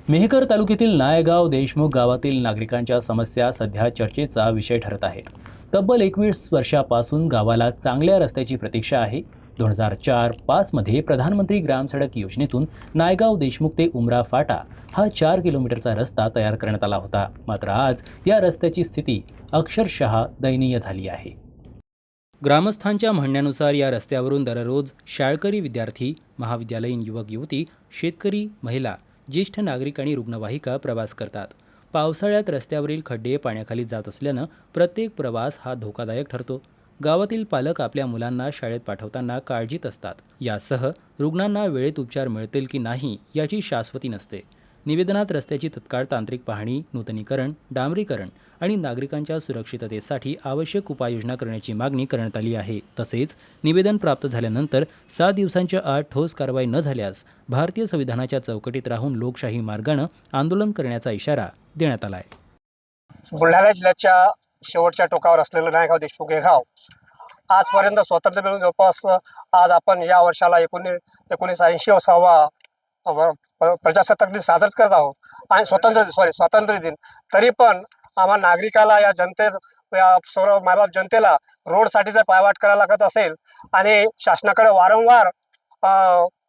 मेहकर तालुक्यातील नायगाव देशमुख गावातील नागरिकांच्या समस्या सध्या चर्चेचा विषय ठरत आहे. तब्बल 21 वर्षापासून गावाला चांगल्या रस्त्याची प्रतीक्षा आहे. 2004-5 मध्ये प्रधानमंत्री ग्राम सडक योजनेतून नायगाव देशमुख ते उमरा फाटा हा 4 किलोमीटरचा रस्ता तयार करण्यात आला होता. मात्र आज या रस्त्याची स्थिती अक्षरशः दयनीय झाली आहे. ग्रामस्थांच्या म्हणण्यानुसार या रस्त्यावरून दररोज शाळकरी विद्यार्थी, महाविद्यालयीन युवक युवती, शेतकरी, महिला, ज्येष्ठ नागरिक आणि रुग्णवाहिका प्रवास करतात. पावसाळ्यात रस्त्यावरील खड्डे पाण्याखाली जात असल्यानं प्रत्येक प्रवास हा धोकादायक ठरतो. गावातील पालक आपल्या मुलांना शाळेत पाठवताना काळजीत असतात. यासह रुग्णांना वेळेत उपचार मिळतील की नाही याची शाश्वती नसते. निवेदनात रस्त्याची तत्काळ तांत्रिक पाहणी, नूतनीकरण, डांबरीकरण आणि नागरिकांच्या सुरक्षिततेसाठी आवश्यक उपाययोजना करण्याची मागणी करण्यात आली आहे. तसेच निवेदन प्राप्त झाल्यानंतर 7 दिवसांच्या आत ठोस कारवाई न झाल्यास भारतीय संविधानाच्या चौकटीत राहून लोकशाही मार्गानं आंदोलन करण्याचा इशारा देण्यात आला आहे. बुलढाणा जिल्ह्याच्या शेवटच्या टोकावर असलेलं नायगाव देशमुख हे गाव आजपर्यंत स्वातंत्र्य मिळून जवळपास आज आपण या वर्षाला 1980वा प्रजासत्ताक दिन साजरा करत आहोत आणि स्वातंत्र्य दिन. तरी पण आम्हा नागरिकाला, या या सर्व मायबाप जनतेला रोडसाठी जर पायवाट करायला लागत असेल आणि शासनाकडे वारंवार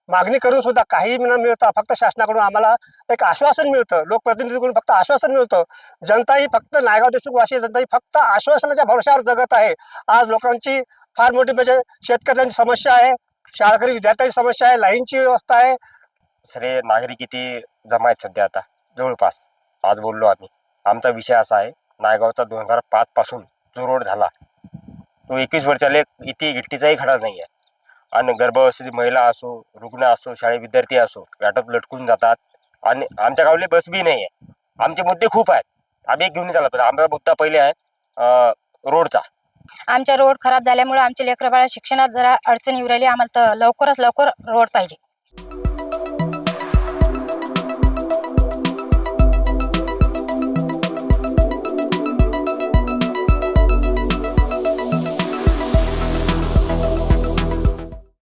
मागणी करून सुद्धा काही न मिळता फक्त शासनाकडून आम्हाला एक आश्वासन मिळतं, लोकप्रतिनिधीकडून फक्त आश्वासन मिळतं. जनता ही फक्त नायगाव देशमुखवासी जनता ही फक्त आश्वासनाच्या भरोशावर जगत आहे. आज लोकांची फार मोठी म्हणजे शेतकऱ्यांची समस्या आहे, शाळकरी विद्यार्थ्यांची समस्या आहे, लाईनची व्यवस्था आहे. सगळे नागरिक इथे जमा आहेत सध्या. आता जवळपास आज बोललो आम्ही. आमचा विषय असा आहे, नायगावचा 2005 पासून जो रोड झाला तो 21 वर्षाले इथे गिट्टीचाही खडा नाही आहे. आणि गर्भावस्थेची महिला असो, रुग्ण असो, शाळे विद्यार्थी असो, वाटप लटकून जातात. आणि आमच्या गावले बस बी नाही आहे. आमचे मुद्दे खूप आहेत, आम्ही एक घेऊन चालला. पण आमचा मुद्दा पहिले आहे रोडचा. आमचा रोड खराब झाल्यामुळे आमचे लेकरं बाळा शिक्षणात जरा अडचण येऊ राहिली. आम्हाला तर लवकरात लवकर रोड पाहिजे.